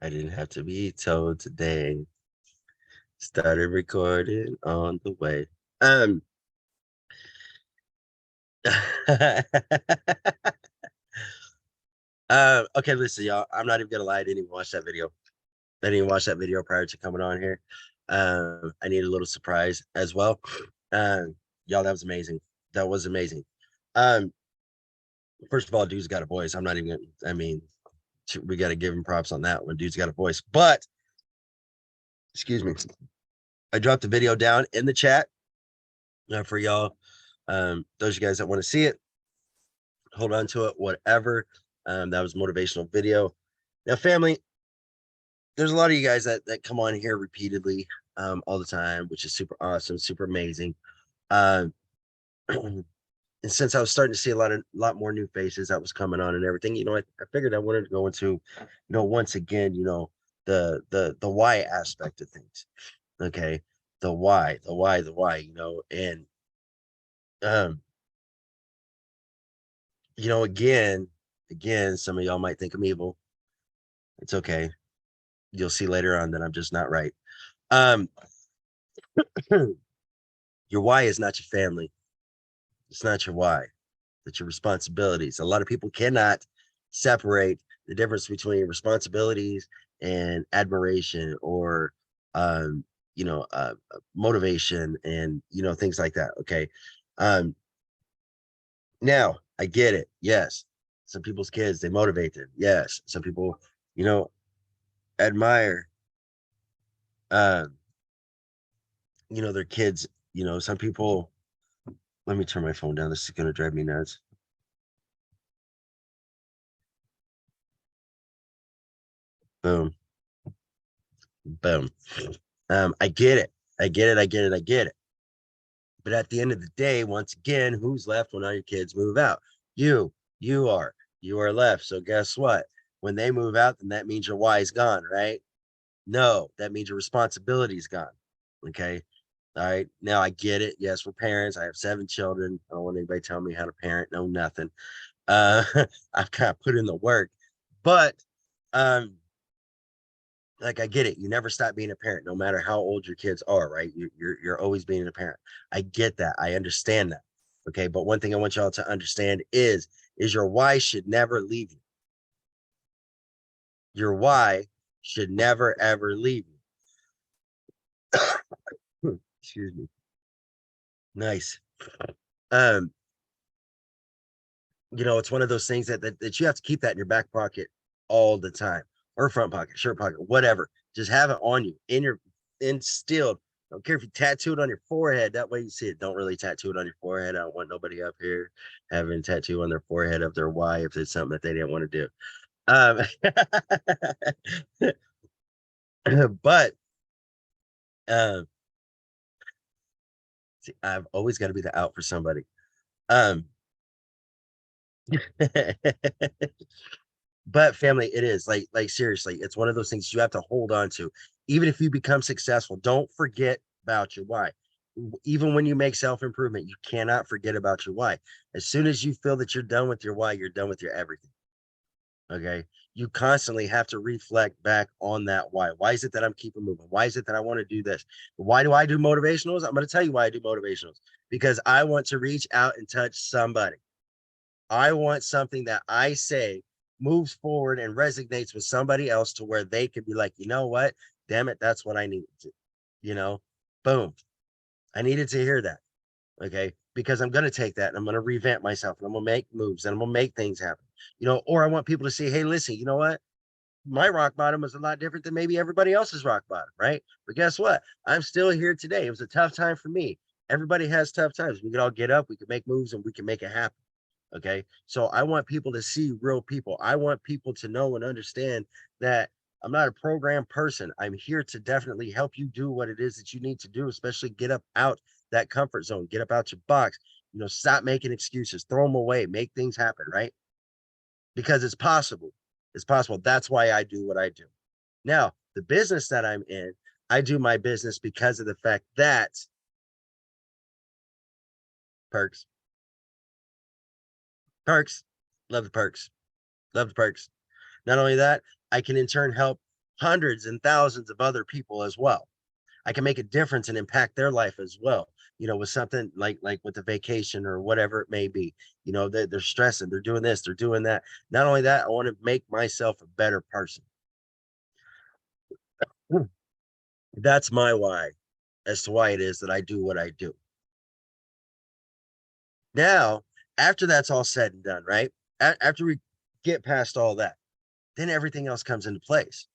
I didn't have to be told today. Started recording on the way. Um, okay, listen, y'all. I'm not even gonna lie, I didn't even watch that video. I didn't even watch that video prior to coming on here. I need a little surprise as well. Y'all, that was amazing. That was amazing. Um, First of all, dude's got a voice. I'm not even gonna, I mean, we gotta give him props on that one. Dude's got a voice. But excuse me, I dropped the video down in the chat for y'all. Those of you guys that want to see it, hold on to it, whatever. That was motivational video. Now, family, there's a lot of you guys that come on here repeatedly all the time, which is super awesome, super amazing. Uh, and since I was starting to see a lot more new faces that was coming on and everything, I figured I wanted to go into, once again, the why aspect of things. Okay, the why, and um, again, some of y'all might think I'm evil. It's okay. You'll see later on that I'm just not right. Um, your why is not your family. It's not your why. It's your responsibilities. A lot of people cannot separate the difference between responsibilities and admiration or um, motivation and things like that. Okay. Um, Now I get it. Yes. Some people's kids, they motivate them. Yes. Some people, you know, admire um their kids. Some people, let me turn my phone down. This is gonna drive me nuts. Boom, boom. I get it. I get it. I get it. I get it. But at the end of the day, once again, who's left when all your kids move out? You, you are, you are left. So guess what? When they move out, then that means your why is gone, right? No, that means your responsibility is gone. Okay. All right. Now I get it. Yes, we're parents. I have 7 children. I don't want anybody telling me how to parent. No, nothing. Uh, I've kind of put in the work, but um, like I get it. You never stop being a parent, no matter how old your kids are, right? You're always being a parent. I get that. I understand that. Okay, but one thing I want y'all to understand is your why should never leave you. Your why should never ever leave you. Excuse me. Nice. Um, it's one of those things that you have to keep that in your back pocket all the time, or front pocket, shirt pocket, whatever. Just have it on you, instilled. I don't care if you tattoo it on your forehead. That way you see it. Don't really tattoo it on your forehead. I don't want nobody up here having tattoo on their forehead of their why if it's something that they didn't want to do. Um, but um, see, I've always got to be the out for somebody. Um, but family, it is like seriously, it's one of those things you have to hold on to. Even if you become successful, don't forget about your why. Even when you make self-improvement, you cannot forget about your why. As soon as you feel that you're done with your why, you're done with your everything. Okay. You constantly have to reflect back on that why. Why is it that I'm keeping moving? Why is it that I want to do this? Why do I do motivationals? I'm going to tell you why I do motivationals, because I want to reach out and touch somebody. I want something that I say moves forward and resonates with somebody else to where they could be like, you know what? Damn it, that's what I needed to, you know, boom. I needed to hear that. Okay. Because I'm going to take that and I'm going to revamp myself and I'm going to make moves and I'm going to make things happen, or I want people to say, hey, listen, you know what? My rock bottom was a lot different than maybe everybody else's rock bottom, right? But guess what? I'm still here today. It was a tough time for me. Everybody has tough times. We can all get up, we can make moves, and we can make it happen. Okay. So I want people to see real people. I want people to know and understand that I'm not a program person. I'm here to definitely help you do what it is that you need to do, especially get up out that comfort zone, get up out your box, stop making excuses, throw them away, make things happen, right? Because it's possible. It's possible. That's why I do what I do. Now, the business that I'm in, I do my business because of the fact that perks, perks, love the perks, love the perks. Not only that, I can in turn help hundreds and thousands of other people as well. I can make a difference and impact their life as well. With something like with the vacation or whatever it may be. They're stressing, they're doing this, they're doing that. Not only that, I want to make myself a better person. That's my why as to why it is that I do what I do. Now, after that's all said and done, right? After we get past all that, then everything else comes into place,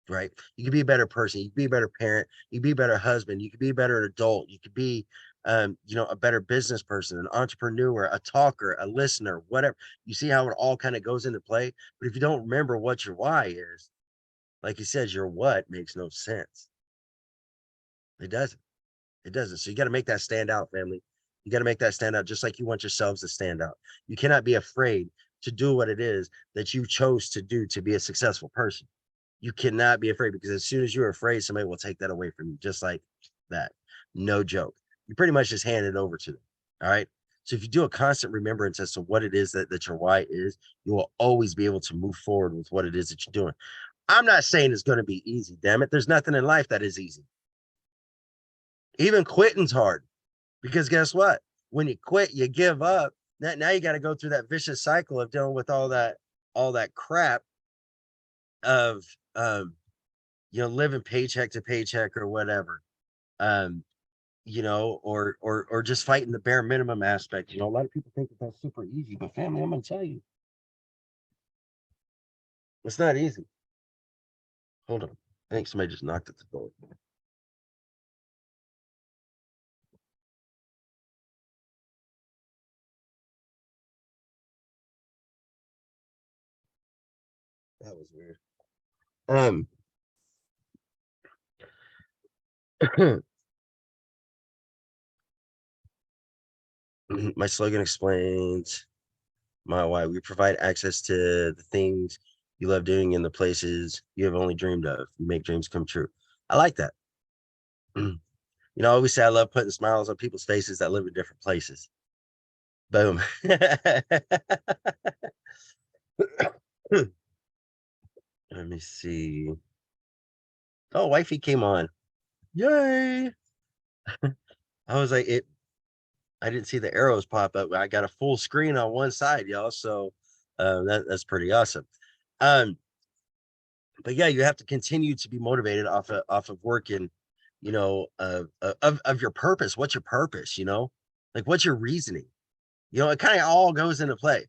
right? You can be a better person, you can be a better parent, you can be a better husband, you can be a better adult, you could be a better business person, an entrepreneur, a talker, a listener, whatever. You see how it all kind of goes into play. But if you don't remember what your why is, like he says, your what makes no sense. It doesn't. It doesn't. So you got to make that stand out, family. You got to make that stand out just like you want yourselves to stand out. You cannot be afraid to do what it is that you chose to do to be a successful person. You cannot be afraid, because as soon as you're afraid, somebody will take that away from you, just like that. No joke. You pretty much just hand it over to them. All right. So if you do a constant remembrance as to what it is that your why is, you will always be able to move forward with what it is that you're doing. I'm not saying it's going to be easy, damn it. There's nothing in life that is easy. Even quitting's hard, because guess what? When you quit, you give up. Now you got to go through that vicious cycle of dealing with all that crap of living paycheck to paycheck or whatever. Um, or just fighting the bare minimum aspect. A lot of people think that that's super easy, but family, I'm gonna tell you, it's not easy. Hold on. I think somebody just knocked at the door. That was weird. Um, my slogan explains my why. We provide access to the things you love doing in the places you have only dreamed of. You make dreams come true. I like that. I always say I love putting smiles on people's faces that live in different places. Boom. Let me see. Oh, wifey came on. Yay. I was like, I didn't see the arrows pop up. I got a full screen on one side, y'all. So that's pretty awesome. Um, but yeah, you have to continue to be motivated off of working, of your purpose. What's your purpose? Like what's your reasoning? It kind of all goes into play.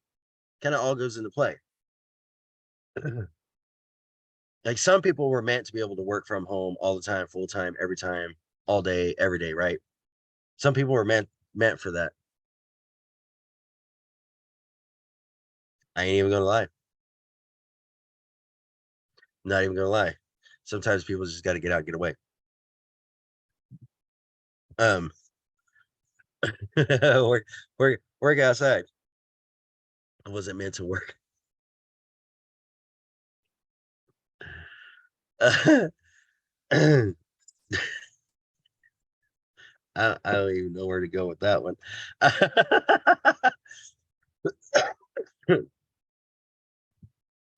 Kind of all goes into play. Like some people were meant to be able to work from home all the time, full time, every time, all day, every day, right? Some people were meant for that. I ain't even gonna lie. Not even gonna lie. Sometimes people just got to get out, get away. Um, work outside. I wasn't meant to work. I don't even know where to go with that one.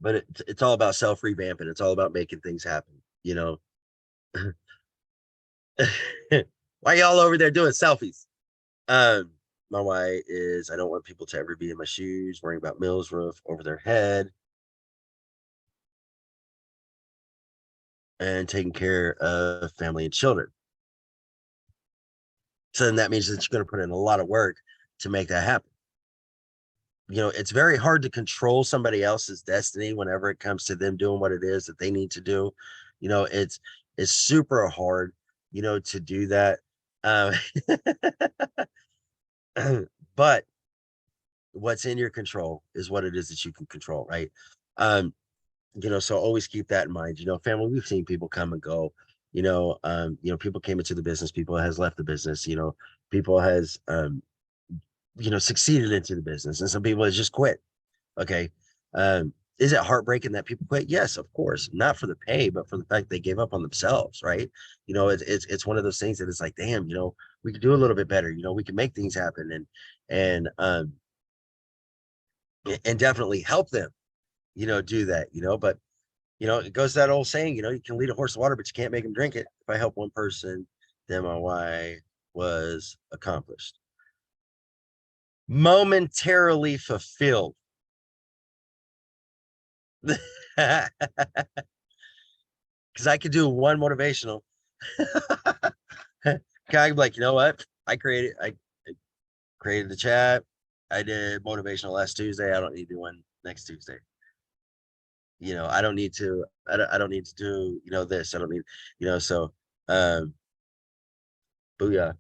But it's all about self revamping. It's all about making things happen. Why y'all over there doing selfies? Um, my why is I don't want people to ever be in my shoes, worrying about meals, roof over their head, and taking care of family and children. So then that means that you're going to put in a lot of work to make that happen. It's very hard to control somebody else's destiny whenever it comes to them doing what it is that they need to do. It's super hard, to do that. Um, but what's in your control is what it is that you can control, right? So always keep that in mind. Family, we've seen people come and go. People came into the business, people has left the business, people has succeeded into the business, and some people has just quit. Okay. Is it heartbreaking that people quit? Yes, of course. Not for the pay, but for the fact they gave up on themselves, right? It's one of those things that it's like, damn, we could do a little bit better. We can make things happen and definitely help them, do that, but It goes to that old saying, you can lead a horse to water, but you can't make him drink it. If I help one person, then my why was accomplished. Momentarily fulfilled. Because I could do one motivational. Kind of like, you know what? I created the chat. I did motivational last Tuesday. I don't need to do one next Tuesday. I don't need to, I don't need to do, this. I don't need, so um booyah.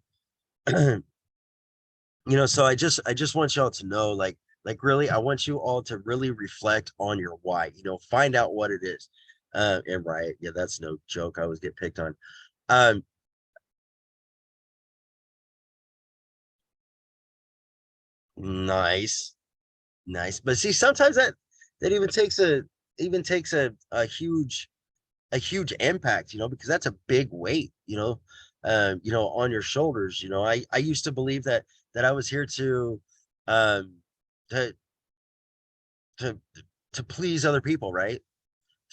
So I just want y'all to know, like really, I want you all to really reflect on your why, find out what it is. And Riot, yeah, that's no joke. I always get picked on. Um, nice, nice. But see, sometimes that even takes a huge impact, because that's a big weight, on your shoulders. I used to believe that I was here um to to to please other people, right?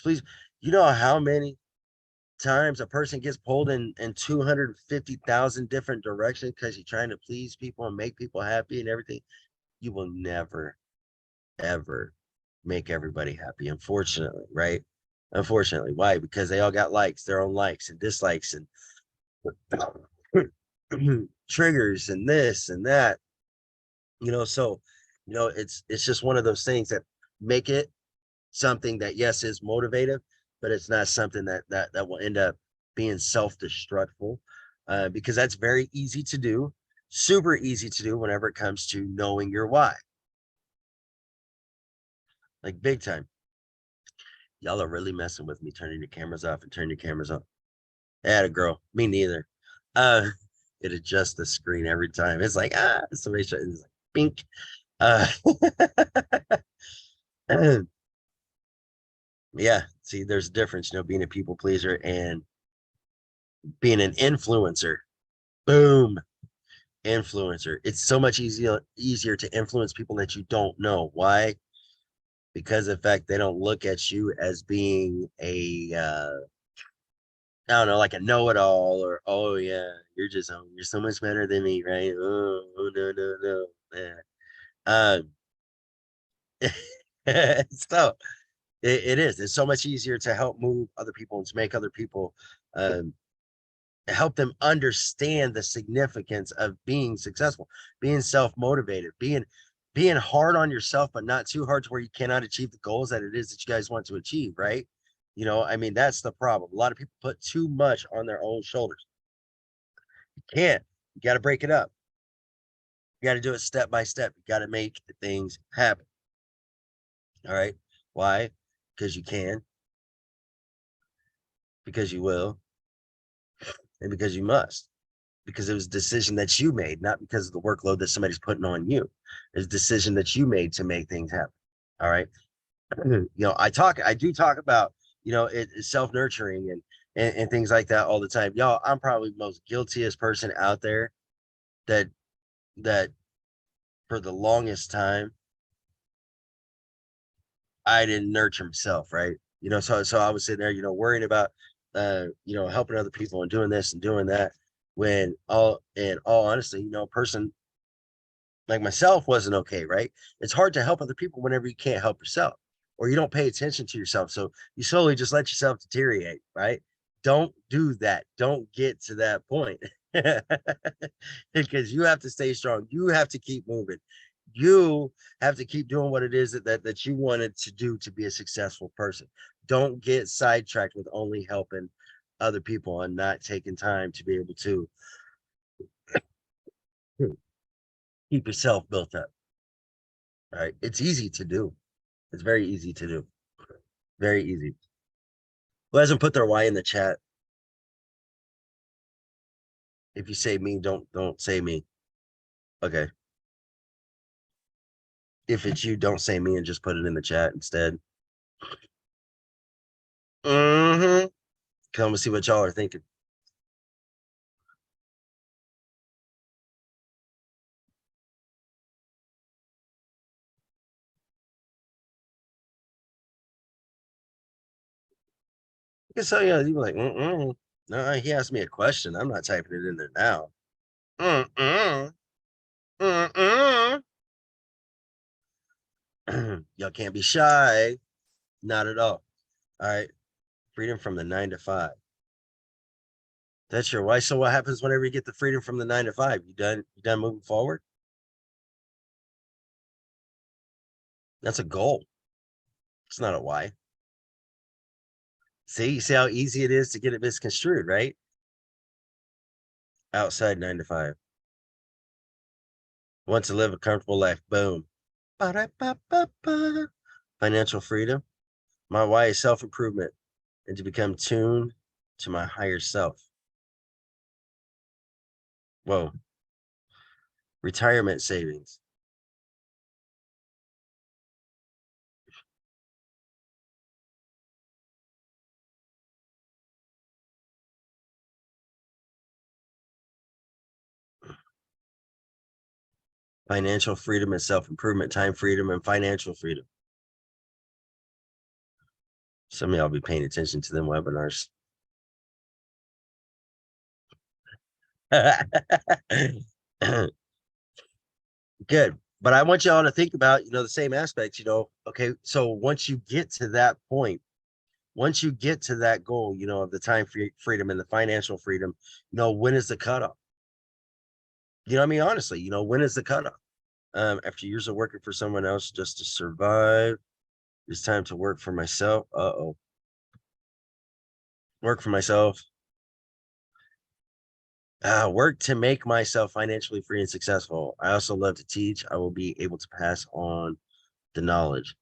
Please, how many times a person gets pulled in 250,000 different directions because you're trying to please people and make people happy and everything. You will never, ever make everybody happy, unfortunately, right? Unfortunately. Why? Because they all got likes, their own likes and dislikes and triggers and this and that, so it's just one of those things that make it something that, yes, is motivative, but it's not something that will end up being self-destructful, because that's very easy to do, super easy to do whenever it comes to knowing your why, like big time. Y'all are really messing with me, turning your cameras off and turning your cameras on. Had a girl, me neither. uh it adjusts the screen every time. It's like, somebody it's like pink. uh yeah, see, there's a difference, being a people pleaser and being an influencer. Boom. Influencer. It's so much easier to influence people that you don't know. Why? Because of the fact they don't look at you as being a I don't know, like a know-it-all, or, oh yeah, you're so much better than me, right? Oh, no, no, no. Yeah. So it is. It's so much easier to help move other people and to make other people, um help them understand the significance of being successful, being self-motivated, being hard on yourself, but not too hard to where you cannot achieve the goals that it is that you guys want to achieve, right? I mean, that's the problem. A lot of people put too much on their own shoulders. You can't. You got to break it up. You got to do it step by step. You got to make things happen. All right. Why? Because you can, because you will, and because you must. Because it was a decision that you made, not because of the workload that somebody's putting on you. It's a decision that you made to make things happen. All right. I do talk about, self-nurturing and things like that all the time. Y'all, I'm probably the most guiltiest person out there that that for the longest time I didn't nurture myself, right? So I was sitting there, worrying about helping other people and doing this and doing that, when all honesty, a person like myself wasn't okay, right? It's hard to help other people whenever you can't help yourself, or you don't pay attention to yourself. So you slowly just let yourself deteriorate, right? Don't do that. Don't get to that point. Because you have to stay strong. You have to keep moving. You have to keep doing what it is that you wanted to do to be a successful person. Don't get sidetracked with only helping other people and not taking time to be able to keep yourself built up. All right. It's easy to do. It's very easy to do. Very easy. Who hasn't put their why in the chat? If you say me, don't say me. Okay. If it's you, don't say me and just put it in the chat instead. Mm-hmm. Come and see what y'all are thinking. can tell you, you be like, no, he asked me a question. I'm not typing it in there now. Mm-mm, mm-mm. Y'all can't be shy. Not at all. All right. Freedom from the 9 to 5. That's your why. So what happens whenever you get the freedom from the 9 to 5? You done? You done moving forward? That's a goal. It's not a why. See, you see how easy it is to get it misconstrued, right? Outside 9 to 5. Want to live a comfortable life. Boom. Ba-da-ba-ba-ba. Financial freedom. My why is self-improvement and to become tuned to my higher self. Whoa. Retirement savings. Financial freedom and self-improvement, time freedom and financial freedom. Some of y'all be paying attention to them webinars. Good. But I want y'all to think about, the same aspects, okay, so once you get to that point, once you get to that goal, of the time freedom and the financial freedom, when is the cutoff? I mean, honestly, when is the cutoff? After years of working for someone else just to survive, it's time to work for myself. Uh-oh. Work for myself. Work to make myself financially free and successful. I also love to teach. I will be able to pass on the knowledge,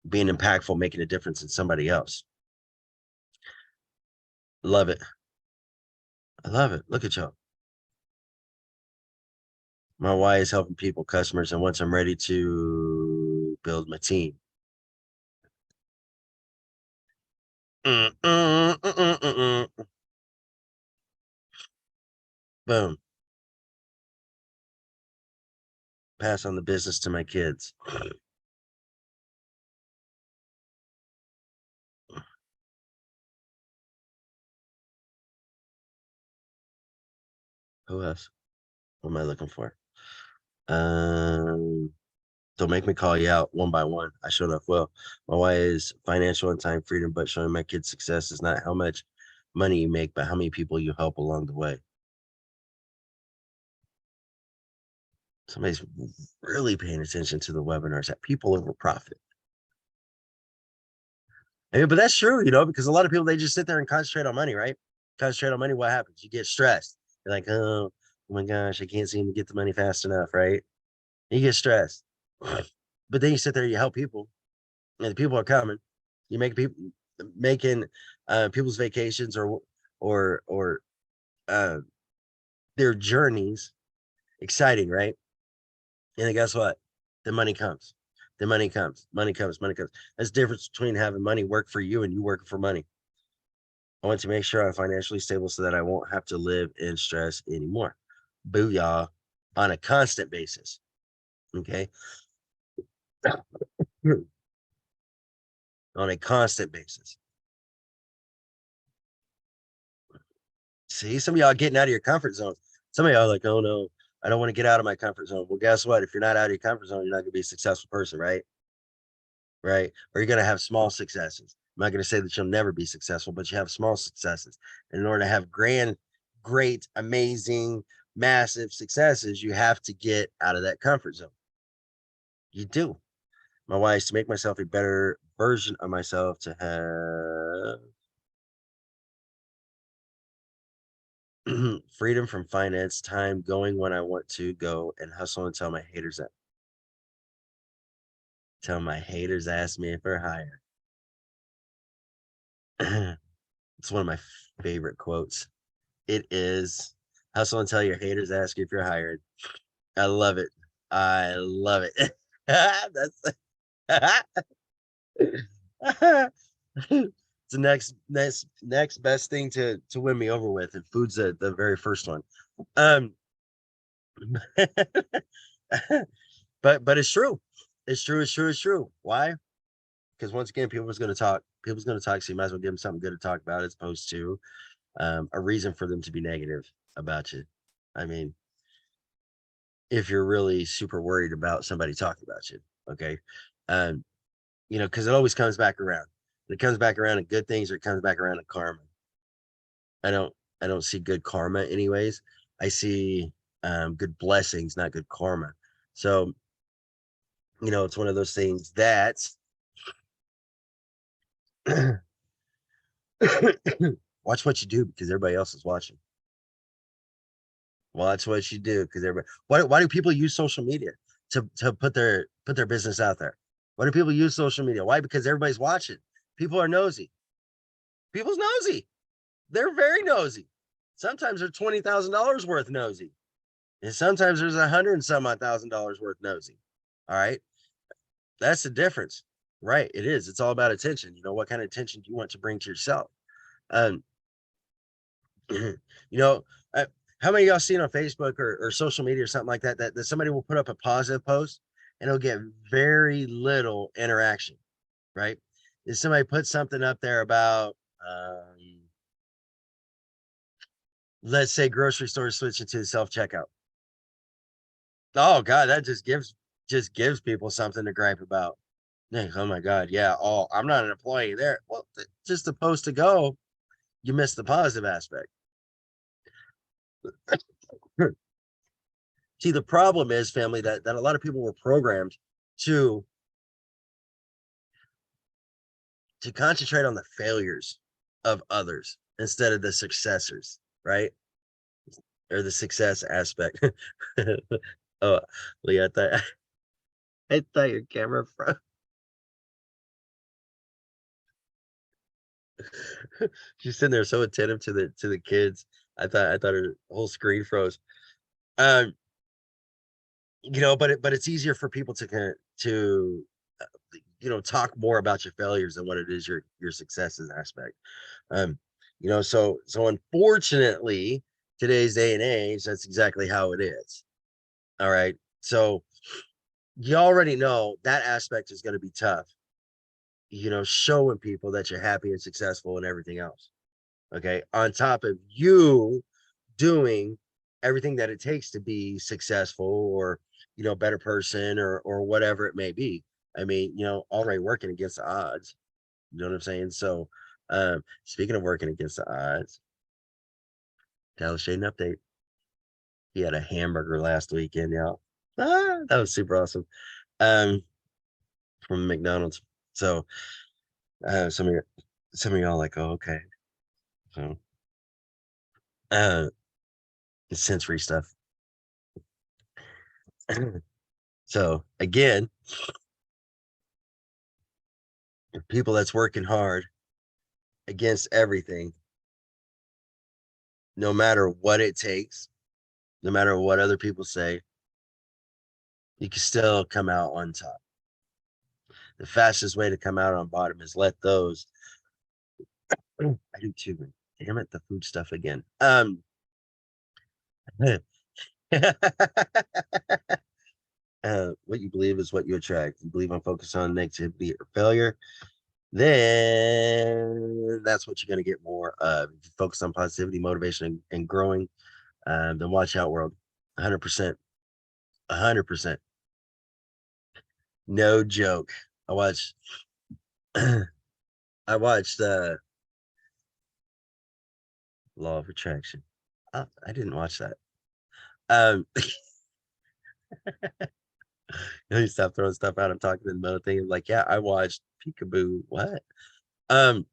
being impactful, making a difference in somebody else. Love it. I love it. Look at y'all. My why is helping people, customers, and once I'm ready to build my team. Boom. Pass on the business to my kids. Who else? What am I looking for? Um, don't make me call you out one by one. I showed up well. My why is financial and time freedom, but showing my kids success is not how much money you make, but how many people you help along the way. Somebody's really paying attention to the webinars at people over profit. I mean, but that's true, because a lot of people they just sit there and concentrate on money, right? Concentrate on money. What happens? You get stressed. You're like, oh my gosh, I can't seem to get the money fast enough, right? You get stressed. But then you sit there, you help people, and the people are coming. You make people making people's vacations or uh their journeys exciting, right? And then guess what? The money comes. The money comes. Money comes. Money comes. That's the difference between having money work for you and you working for money. I want to make sure I'm financially stable so that I won't have to live in stress anymore. Booyah. On a constant basis. Okay. On a constant basis. See, some of y'all getting out of your comfort zone. Some of y'all are like, oh no, I don't want to get out of my comfort zone. Well, guess what? If you're not out of your comfort zone, you're not going to be a successful person, right? Right. Or you're going to have small successes. I'm not going to say that you'll never be successful, but you have small successes. And in order to have grand, great, amazing, massive successes, you have to get out of that comfort zone. You do. My why is to make myself a better version of myself to have freedom from finance, time going when I want to go, and hustle and tell my haters that. Tell my haters ask me if they're higher. It's one of my favorite quotes. It is hustle and tell your haters ask you if you're hired. I love it. I love it. That's it's the next best thing to win me over with. And food's the very first one. Um but it's true. It's true, it's true, it's true. Why? because once again, people's going to talk. People's going to talk. So you might as well give them something good to talk about, as opposed to a reason for them to be negative about you. I mean, if you're really super worried about somebody talking about you, okay, um, because it always comes back around. It comes back around in good things, or it comes back around in karma. I don't, I don't see good karma, anyways. I see good blessings, not good karma. So it's one of those things that watch what you do because everybody else is watching. Watch what you do because everybody. Why do people use social media to put their business out there? Why do people use social media? Why? Because everybody's watching. People are nosy. People's nosy. They're very nosy. Sometimes they're $20,000 worth nosy, and sometimes there's 100 and some odd $1,000 worth nosy. All right, that's the difference, right? It is. It's all about attention. What kind of attention do you want to bring to yourself? Um, you know, uh, how many of y'all seen on Facebook or social media or something like that somebody will put up a positive post and it'll get very little interaction, right? If somebody put something up there about, let's say, grocery stores switching to self checkout. Oh God, that just gives people something to gripe about. Oh my God, yeah. Oh, I'm not an employee there. Well, just the post to go, you miss the positive aspect. See, the problem is, family, that a lot of people were programmed to concentrate on the failures of others instead of the successors, right? Or the success aspect. Oh, Lee, I thought your camera froze. She's sitting there so attentive to the kids. I thought her whole screen froze. Um, but it's easier for people to talk more about your failures than what it is your successes aspect. Um, so unfortunately, today's day and age, that's exactly how it is. All right. So you already know that aspect is going to be tough, showing people that you're happy and successful and everything else. Okay. On top of you doing everything that it takes to be successful, or better person, or whatever it may be. I mean, already working against the odds. You know what I'm saying? So speaking of working against the odds, Dallas Shaden update. He had a hamburger last weekend, y'all. That was super awesome. Um from McDonald's. So some of y'all like, oh, okay. So uh it's sensory stuff. So again, people that's working hard against everything, no matter what it takes, no matter what other people say, you can still come out on top. The fastest way to come out on bottom is let those. I do too. Damn it, the food stuff again. What you believe is what you attract. You believe on focus on negativity or failure, then that's what you're going to get more of. If you focus on positivity, motivation, and growing, then watch out, world. 100%. 100%. No joke. I watched. I watched Law of Attraction. I didn't watch that. Um, you stop throwing stuff out. I'm talking in the middle thing. Like, yeah, I watched Peekaboo. What? Um,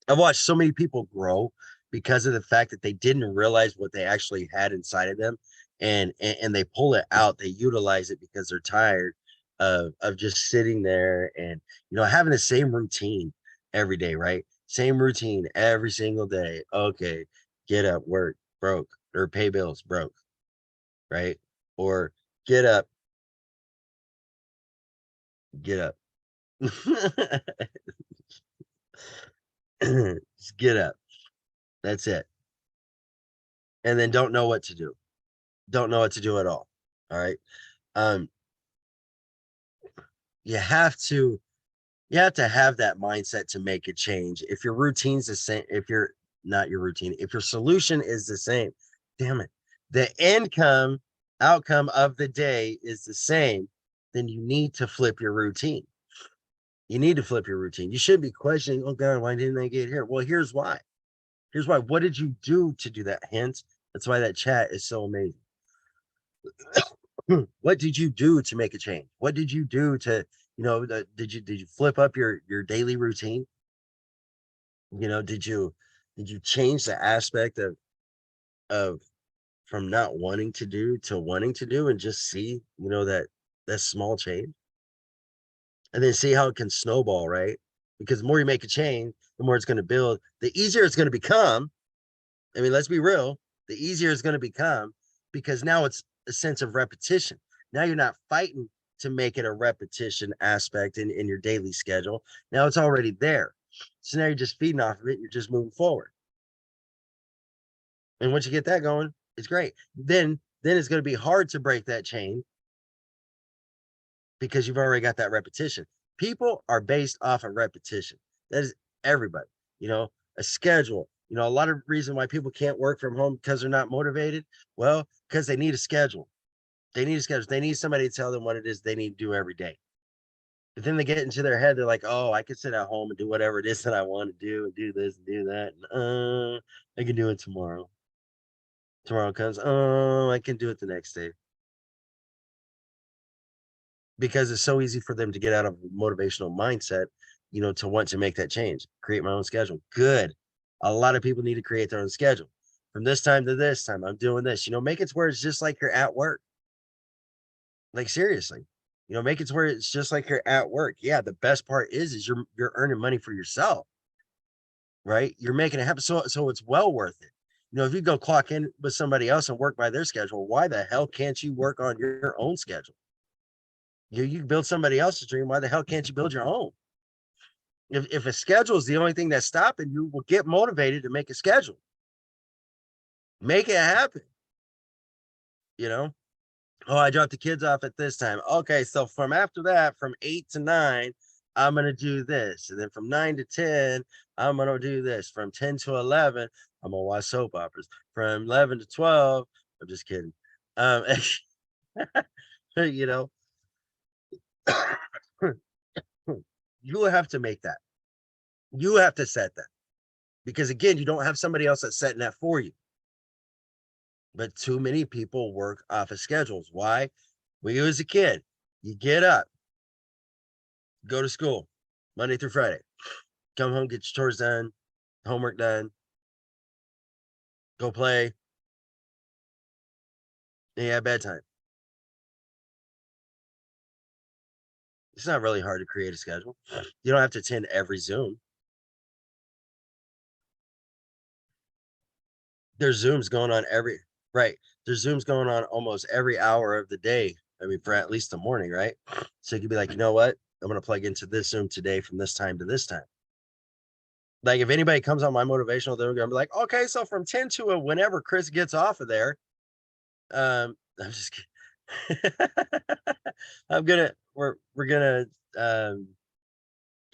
I've watched so many people grow because of the fact that they didn't realize what they actually had inside of them, and they pull it out. They utilize it because they're tired of just sitting there and having the same routine every day, right? Same routine every single day. Okay, get up, work, broke, or pay bills, broke, right? Or get up, get up. Just get up. That's it. And then don't know what to do. Don't know what to do at all. All right. Um, you have to. You have to have that mindset to make a change. If your routine's the same, if you're not your routine, if your solution is the same, damn it, the outcome of the day is the same, then you need to flip your routine. You need to flip your routine. You shouldn't be questioning, oh God, why didn't I get here? Well, here's why. Here's why. What did you do to do that? Hence, that's why that chat is so amazing. What did you do to make a change? What did you do to, did you flip up your daily routine? Did you change the aspect of from not wanting to do to wanting to do and just see, that small change? And then see how it can snowball, right? Because the more you make a change, the more it's going to build, the easier it's going to become. I mean, let's be real, the easier it's going to become because now it's a sense of repetition. Now you're not fighting to make it a repetition aspect in your daily schedule. Now it's already there. So now you're just feeding off of it. You're just moving forward. And once you get that going, it's great. Then it's going to be hard to break that chain because you've already got that repetition. People are based off of repetition. That is everybody, a schedule. A lot of reason why people can't work from home because they're not motivated. Well, because they need a schedule. They need a schedule. They need somebody to tell them what it is they need to do every day. But then they get into their head, they're like, oh, I can sit at home and do whatever it is that I want to do and do this and do that. And, I can do it tomorrow. Tomorrow comes, oh, I can do it the next day. Because it's so easy for them to get out of a motivational mindset, to want to make that change, create my own schedule. Good. A lot of people need to create their own schedule. From this time to this time, I'm doing this. Make it to where it's just like you're at work. Like seriously, make it to where it's just like you're at work. Yeah, the best part is you're earning money for yourself, right? You're making it happen. So it's well worth it. If you go clock in with somebody else and work by their schedule, why the hell can't you work on your own schedule? You build somebody else's dream. Why the hell can't you build your own? If a schedule is the only thing that's stopping you, will get motivated to make a schedule. Make it happen. Oh, I dropped the kids off at this time. Okay, so from after that, from 8 to 9, I'm gonna do this, and then from 9 to 10, I'm gonna do this. From 10 to 11, I'm gonna watch soap operas. From 11 to 12, I'm just kidding. Um, you know, you have to make that. You have to set that because again, you don't have somebody else that's setting that for you. But too many people work off of schedules. Why? When you was a kid, you get up, go to school Monday through Friday, come home, get your chores done, homework done, go play, and you have bedtime. It's not really hard to create a schedule. You don't have to attend every Zoom. There's Zooms going on right. There's Zooms going on almost every hour of the day. I mean, for at least the morning, right? So you could be like, you know what? I'm gonna plug into this Zoom today from this time to this time. Like if anybody comes on my motivational, they're gonna be like, okay, so from 10 to whenever Chris gets off of there, I'm just kidding. We're gonna I'm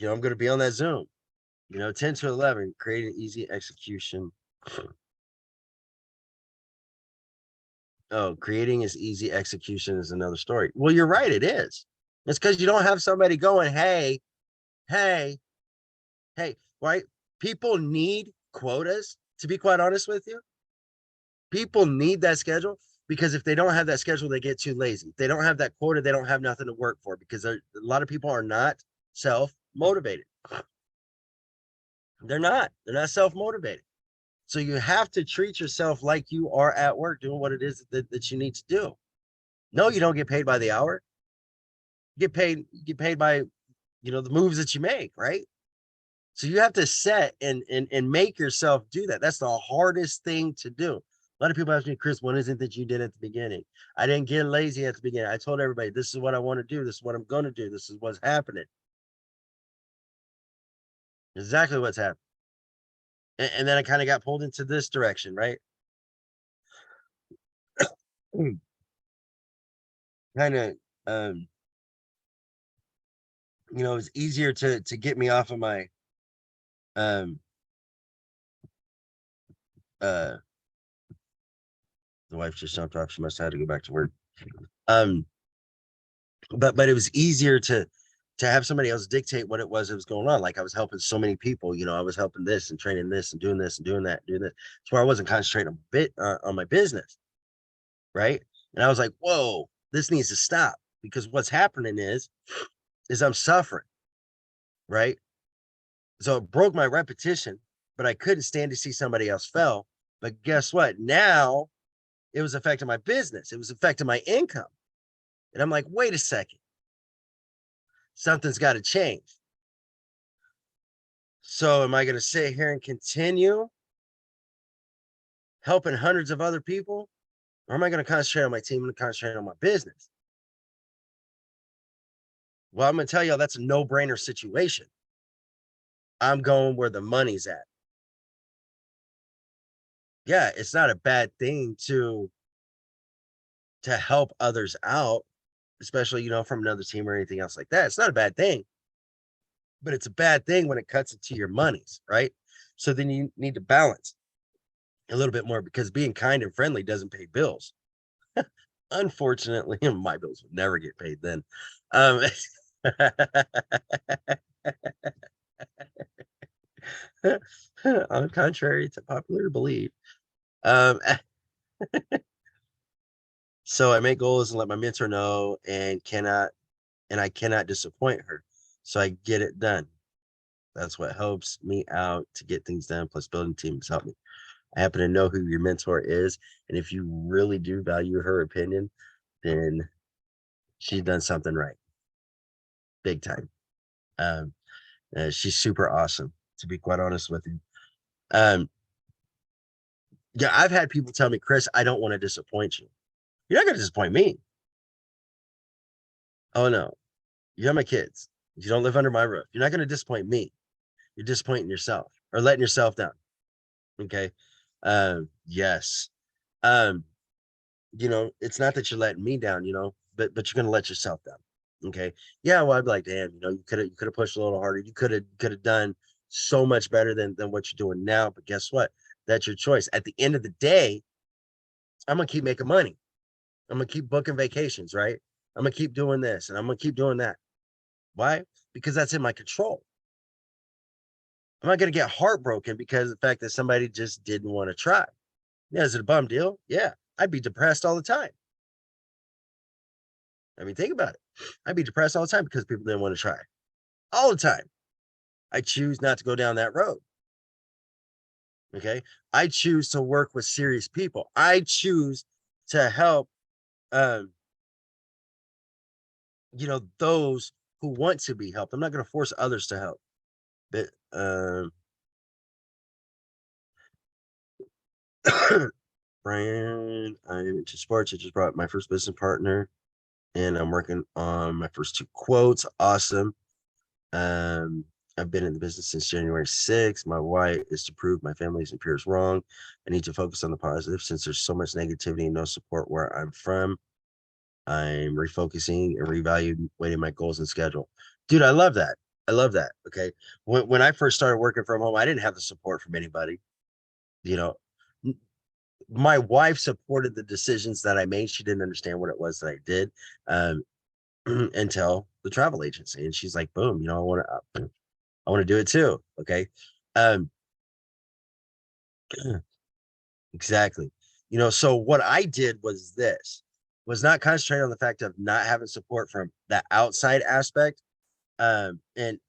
gonna be on that Zoom, 10 to 11, create an easy execution. Oh, creating is easy, execution is another story. Well, you're right, it is. It's because you don't have somebody going, hey, hey, right? People need quotas, to be quite honest with you. People need that schedule because if they don't have that schedule, they get too lazy. If they don't have that quota, they don't have nothing to work for because a lot of people are not self motivated. They're not self motivated. So you have to treat yourself like you are at work doing what it is that you need to do. No, you don't get paid by the hour. You get paid by, the moves that you make, right? So you have to set and make yourself do that. That's the hardest thing to do. A lot of people ask me, Chris, what is it that you did at the beginning? I didn't get lazy at the beginning. I told everybody, this is what I want to do. This is what I'm going to do. This is what's happening. Exactly what's happening. And then I kind of got pulled into this direction, right? Kind of, um, It's easier to get me off of my um uh the wife just jumped off. She must have had to go back to work. Um, but it was easier to have somebody else dictate what it was that was going on. Like I was helping so many people, I was helping this and training this and doing this and doing that, doing this. It's where I wasn't concentrating a bit on my business, right? And I was like, whoa, this needs to stop because what's happening is I'm suffering, right? So it broke my repetition, but I couldn't stand to see somebody else fail. But guess what? Now it was affecting my business. It was affecting my income. And I'm like, wait a second, something's got to change. So am I going to sit here and continue helping hundreds of other people? Or am I going to concentrate on my team and concentrate on my business? Well, I'm going to tell you that's a no-brainer situation. I'm going where the money's at. Yeah, it's not a bad thing to help others out, especially, from another team or anything else like that. It's not a bad thing, but it's a bad thing when it cuts into your monies, right? So then you need to balance a little bit more because being kind and friendly doesn't pay bills. Unfortunately, my bills would never get paid then. Um, on contrary to popular belief. Um, so I make goals and let my mentor know and I cannot disappoint her. So I get it done. That's what helps me out to get things done. Plus building teams help me. I happen to know who your mentor is. And if you really do value her opinion, then she's done something right. Big time. Um, she's super awesome, to be quite honest with you. Um, yeah, I've had people tell me, Chris, I don't want to disappoint you. You're not going to disappoint me. Oh no, you're my kids. You don't live under my roof. You're not going to disappoint me. You're disappointing yourself or letting yourself down. Okay. Yes. Um, it's not that you're letting me down, but you're gonna let yourself down. Okay. Yeah, well, I'd be like, damn, you could have pushed a little harder. You could have done so much better than what you're doing now. But guess what? That's your choice. At the end of the day, I'm gonna keep making money. I'm gonna keep booking vacations, right? I'm gonna keep doing this and I'm gonna keep doing that. Why? Because that's in my control. I'm not gonna get heartbroken because of the fact that somebody just didn't want to try. Yeah, is it a bum deal? Yeah. I'd be depressed all the time. I mean, think about it. I'd be depressed all the time because people didn't want to try. All the time. I choose not to go down that road. Okay. I choose to work with serious people. I choose to help um, those who want to be helped. I'm not going to force others to help. But Brian, I'm into sports. I just brought my first business partner and I'm working on my first two quotes. Awesome. Um, I've been in the business since January 6th. My why is to prove my family's and peers wrong. I need to focus on the positive since there's so much negativity and no support where I'm from. I'm refocusing and reevaluating my goals and schedule. Dude, I love that. I love that. Okay. When I first started working from home, I didn't have the support from anybody. You know, my wife supported the decisions that I made. She didn't understand what it was that I did um, until the travel agency. And she's like, boom, I want to do it too. Okay. Um, exactly. So what I did was not concentrate on the fact of not having support from the outside aspect. And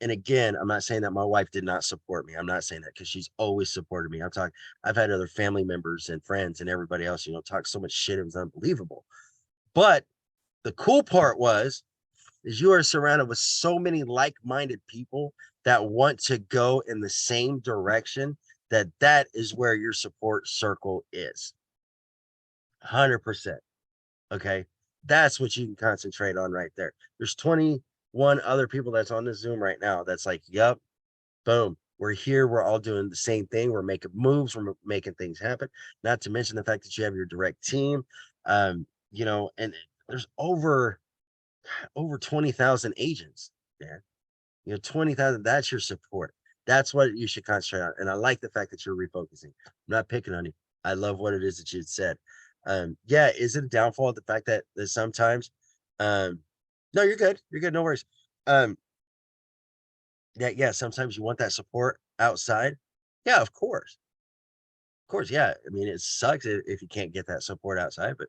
again, I'm not saying that my wife did not support me. I'm not saying that because she's always supported me. I've had other family members and friends and everybody else, talk so much shit. It was unbelievable. But the cool part is you are surrounded with so many like-minded people that want to go in the same direction that is where your support circle is 100%. Okay, that's what you can concentrate on right there. There's 21 other people that's on this Zoom right now that's like, yep, boom, we're here, we're all doing the same thing, we're making moves, we're making things happen. Not to mention the fact that you have your direct team. And there's over 20,000 agents, man. You know, 20,000, that's your support. That's what you should concentrate on. And I like the fact that you're refocusing. I'm not picking on you. I love what it is that you said. Yeah, is it a downfall the fact that sometimes no, you're good. You're good, no worries. Um, yeah, sometimes you want that support outside. Yeah, of course. Of course, yeah. I mean, it sucks if you can't get that support outside, but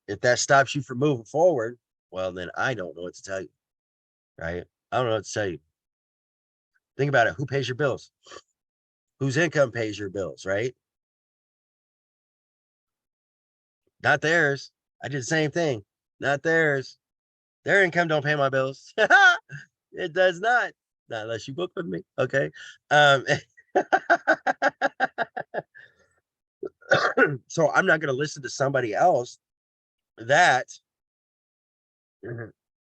if that stops you from moving forward, well, then I don't know what to tell you, right? I don't know what to tell you. Think about it. Who pays your bills? Whose income pays your bills, right? Not theirs. I did the same thing. Not theirs. Their income don't pay my bills. It does not. Not unless you book with me. Okay. Um, so I'm not going to listen to somebody else that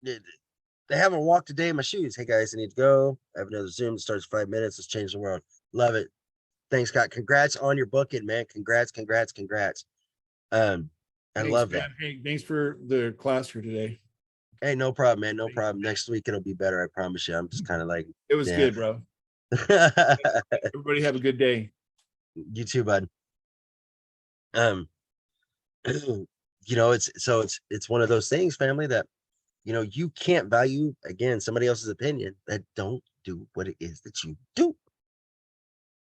they they haven't walked a day in my shoes. Hey guys, I need to go. I have another Zoom. It starts 5 minutes. Let's change the world. Love it. Thanks, Scott. Congrats on your booking, man. Congrats, congrats, congrats. Um, I Thanks, love that. man. Hey, thanks for the class for today. Hey, no problem, man. No problem. Next week it'll be better. I promise you. I'm just kind of like, It was yeah. good, bro. Everybody have a good day. You too, bud. Um, it's one of those things, family, that you can't value again somebody else's opinion that don't do what it is that you do.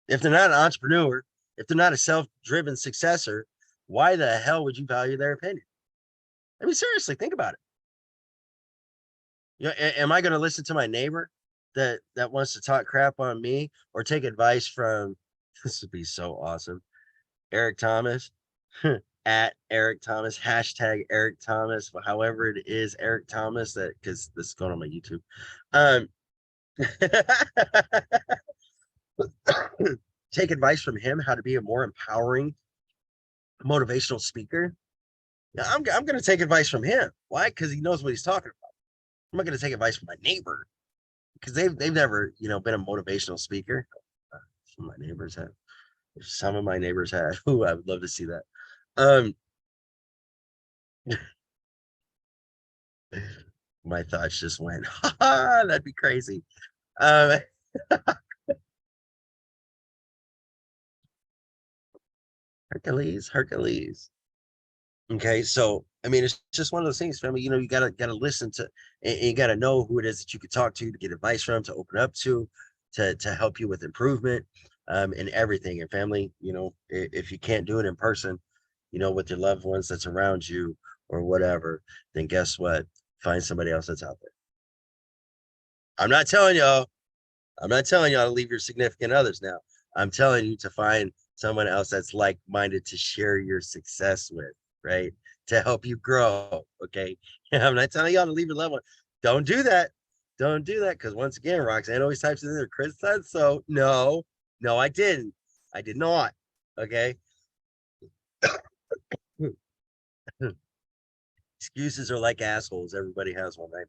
If they're not an entrepreneur, if they're not a self-driven successor, why the hell would you value their opinion? I mean, seriously, think about it. Am I going to listen to my neighbor that wants to talk crap on me or take advice from this would be so awesome. Eric Thomas at Eric Thomas, hashtag Eric Thomas, however it is, Eric Thomas, that because this is going on my YouTube. Um take advice from him how to be a more empowering motivational speaker. Now, I'm going to take advice from him. Why? Because he knows what he's talking about. I'm not going to take advice from my neighbor because they've never been a motivational speaker. Some of my neighbors have. Some of my neighbors have. Ooh, I would love to see that. Um, my thoughts just went, that'd be crazy. Um, Hercules. Okay, so I mean, it's just one of those things, family. You gotta listen to, and you gotta know who it is that you could talk to get advice from, to open up to help you with improvement, and everything. And family, if you can't do it in person, with your loved ones that's around you or whatever, then guess what? Find somebody else that's out there. I'm not telling y'all. I'm not telling y'all to leave your significant others now. I'm telling you to find someone else that's like-minded to share your success with, right? To help you grow. Okay. I'm not telling y'all to leave your loved one. Don't do that. Don't do that. Because once again, Roxanne always types in there, Chris said so. No, no, I didn't. I did not. Okay. Excuses are like assholes. Everybody has one, right?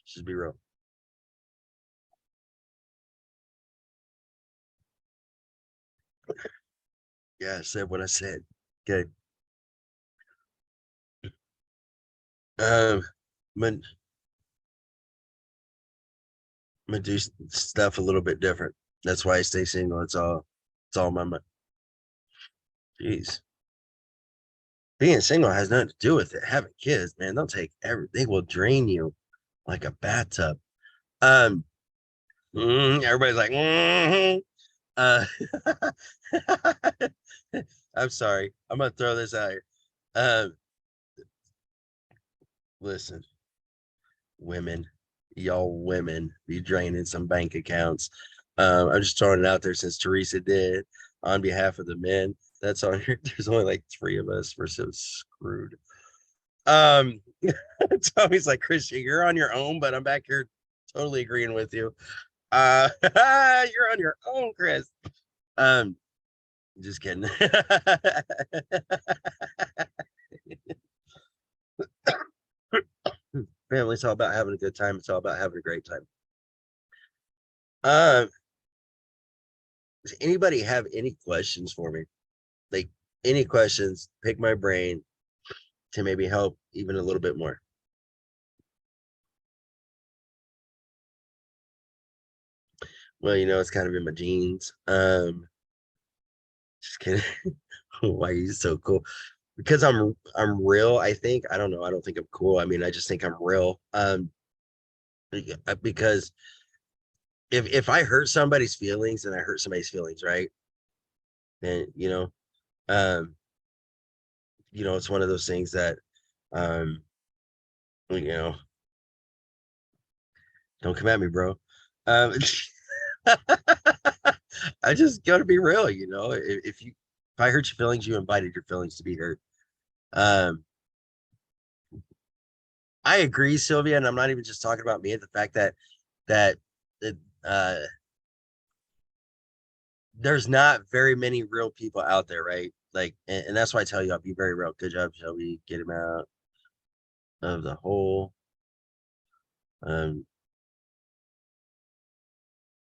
Just be real. Yeah, I said what I said. Okay. Um, I'm gonna do stuff a little bit different. That's why I stay single. It's all my money. Jeez. Being single has nothing to do with it. Having kids, man, they'll take they will drain you like a bathtub. Um, everybody's like, uh, I'm sorry. I'm gonna throw this out here. Um, listen, women, y'all women be draining some bank accounts. I'm just throwing it out there since Teresa did on behalf of the men. That's on here. There's only like three of us. We're so screwed. Um, Tommy's like, Christian, you're on your own, but I'm back here totally agreeing with you. You're on your own, Chris. Um, just kidding. Family, it's all about having a good time. It's all about having a great time. Um, does anybody have any questions for me? Like any questions, pick my brain to maybe help even a little bit more. Well, it's kind of in my genes. Just kidding. Why are you so cool? Because I'm real, I think. I don't know. I don't think I'm cool. I mean, I just think I'm real. Because if I hurt somebody's feelings and I hurt somebody's feelings, right? Then, um, it's one of those things that um, you know, don't come at me, bro. Um, I just gotta be real, if I hurt your feelings, you invited your feelings to be hurt. Um, I agree, Sylvia, and I'm not even just talking about me. The fact that that, uh, there's not very many real people out there, right? Like, and that's why I tell you, I'll be very real. Good job, Shelby. Get him out of the hole.